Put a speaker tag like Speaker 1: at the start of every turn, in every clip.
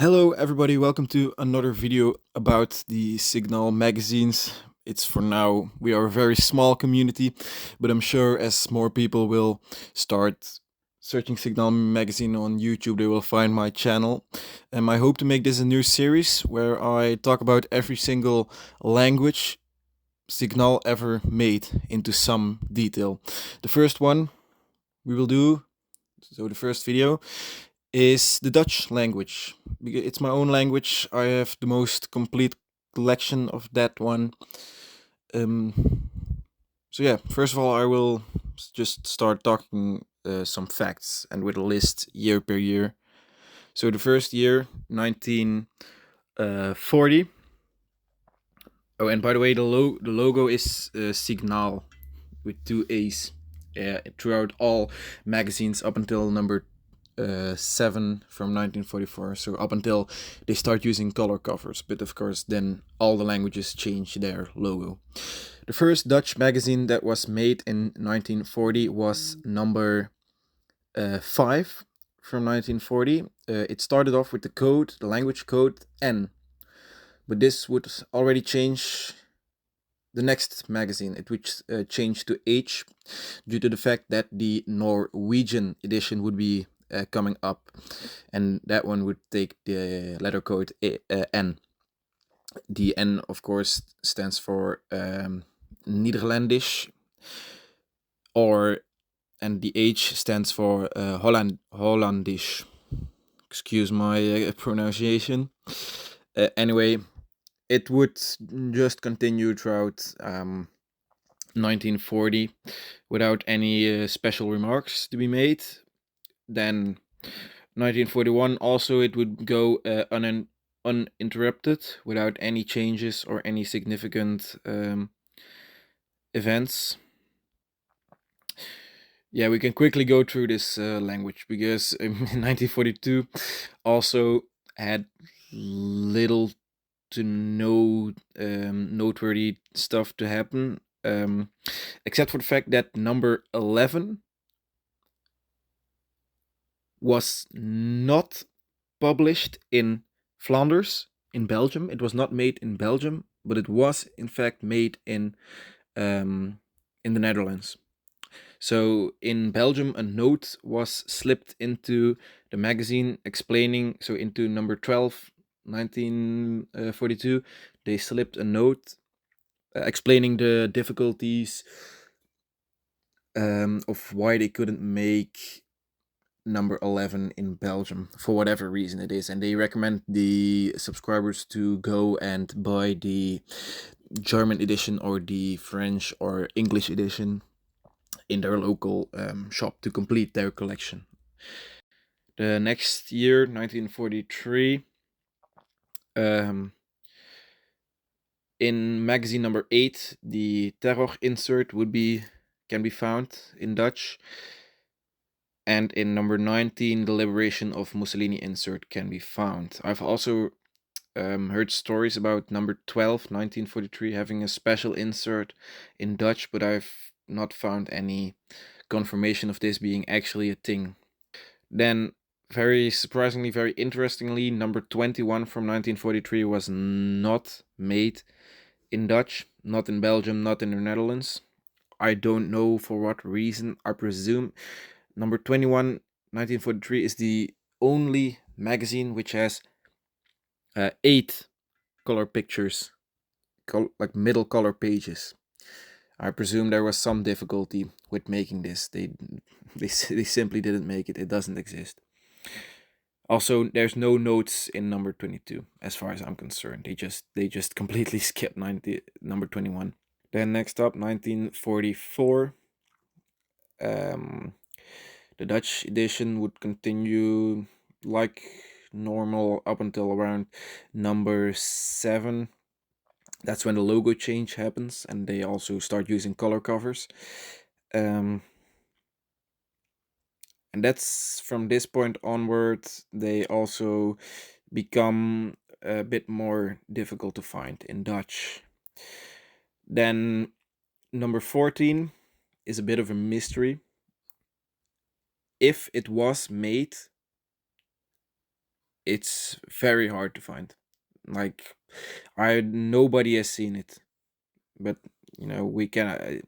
Speaker 1: Hello everybody, welcome to another video about the Signaal magazines. It's for now, we are a very small community, but I'm sure as more people will start searching Signaal magazine on YouTube, they will find my channel. And I hope to make this a new series where I talk about every single language Signaal ever made into some detail. The first one we will do, so the first video, is the Dutch language. It's my own language. I have the most complete collection of that one. Um, so yeah, first of all, I will just start talking some facts and with a list year per year. So the first year, 1940. Oh, and by the way, the logo is Signaal with two A's. Throughout all magazines up until number 7 from 1944, so up until they start using color covers, but of course then all the languages change their logo. The first Dutch magazine that was made in 1940 was number 5 from 1940. It started off with the language code N, but this would already change the next magazine. It would change to H due to the fact that the Norwegian edition would be coming up, and that one would take the letter code N. The N, of course, stands for Nederlandisch, and the H stands for Hollandisch. Excuse my pronunciation. Anyway, it would just continue throughout 1940 without any special remarks to be made. Then 1941 also it would go uninterrupted without any changes or any significant events. Yeah, we can quickly go through this language because in 1942 also had little to no noteworthy stuff to happen, except for the fact that number 11 was not published in Flanders, in Belgium. It was not made in Belgium, but it was in fact made in the Netherlands. So in Belgium, a note was slipped into the magazine explaining, so into number 12, 1942, they slipped a note explaining the difficulties of why they couldn't make number 11 in Belgium for whatever reason it is, and they recommend the subscribers to go and buy the German edition or the French or English edition in their local shop to complete their collection. The next year, 1943, in magazine number 8, the terror insert can be found in Dutch. And in number 19, the liberation of Mussolini insert can be found. I've also heard stories about number 12, 1943, having a special insert in Dutch, but I've not found any confirmation of this being actually a thing. Then, very surprisingly, very interestingly, number 21 from 1943 was not made in Dutch, not in Belgium, not in the Netherlands. I don't know for what reason. I presume number 21, 1943 is the only magazine which has 8 color pictures, like middle color pages. I presume there was some difficulty with making this. They simply didn't make it. It doesn't exist. Also, there's no notes in number 22 as far as I'm concerned. They just completely skipped number 21. Then next up, 1944. The Dutch edition would continue like normal up until around number 7. That's when the logo change happens, and they also start using color covers. And that's from this point onwards, they also become a bit more difficult to find in Dutch. Then number 14 is a bit of a mystery. If it was made it's very hard to find. Like, nobody has seen it, but we can.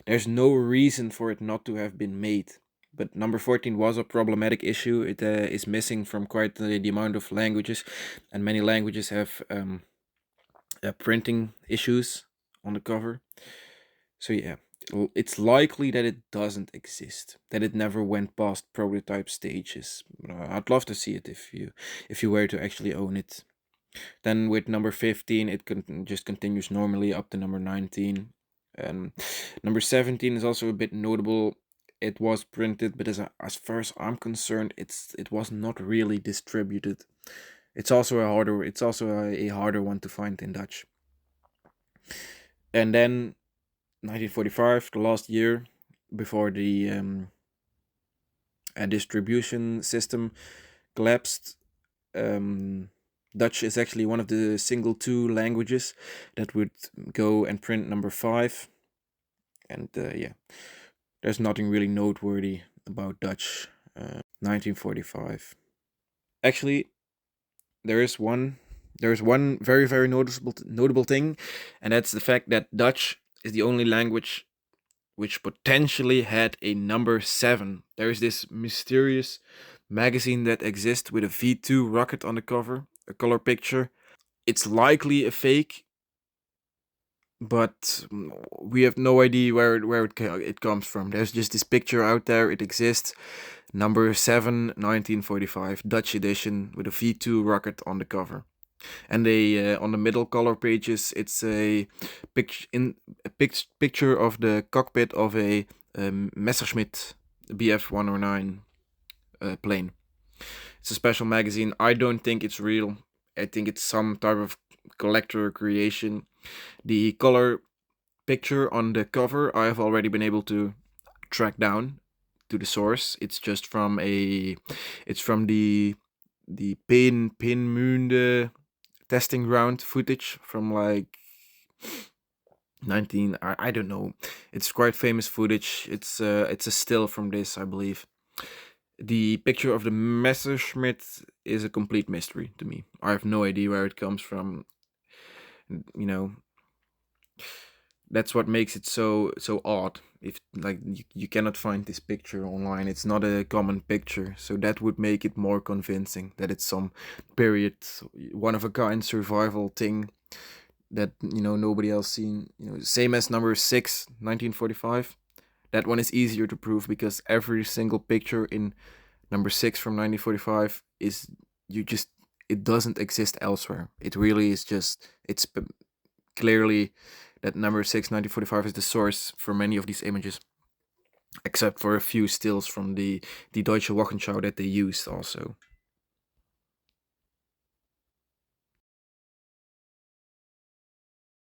Speaker 1: There's no reason for it not to have been made. But number 14 was a problematic issue. It is missing from quite the amount of languages, and many languages have printing issues on the cover. So yeah, it's likely that it doesn't exist, that it never went past prototype stages. I'd love to see it if you were to actually own it. Then with number 15, it just continues normally up to number 19. Number 17 is also a bit notable. It was printed, but as far as I'm concerned, it was not really distributed. It's also a harder one to find in Dutch. And then 1945, the last year before the distribution system collapsed. Dutch is actually one of the single two languages that would go and print number 5. And yeah, there's nothing really noteworthy about Dutch. 1945. Actually, there's one very, very notable thing, and that's the fact that Dutch is the only language which potentially had a number 7. There is this mysterious magazine that exists with a V2 rocket on the cover, a color picture. It's likely a fake, but we have no idea where it comes from. There's just this picture out there. It exists. Number 7, 1945, Dutch edition with a V2 rocket on the cover. And on the middle color pages, it's a picture of the cockpit of a Messerschmitt Bf-109 plane. It's a special magazine. I don't think it's real. I think it's some type of collector creation. The color picture on the cover, I have already been able to track down to the source. It's just from the Peenemünde testing ground footage from like 19, I don't know. It's quite famous footage. It's a still from this, I believe. The picture of the Messerschmitt is a complete mystery to me. I have no idea where it comes from. That's what makes it so odd. If like you cannot find this picture online, it's not a common picture, so that would make it more convincing that it's some period, one of a kind survival thing that nobody else seen. Same as number 6, 1945. That one is easier to prove because every single picture in number 6 from 1945 it doesn't exist elsewhere. It really is just it's clearly that number 6, 1945 is the source for many of these images, except for a few stills from the Deutsche Wochenschau that they used also.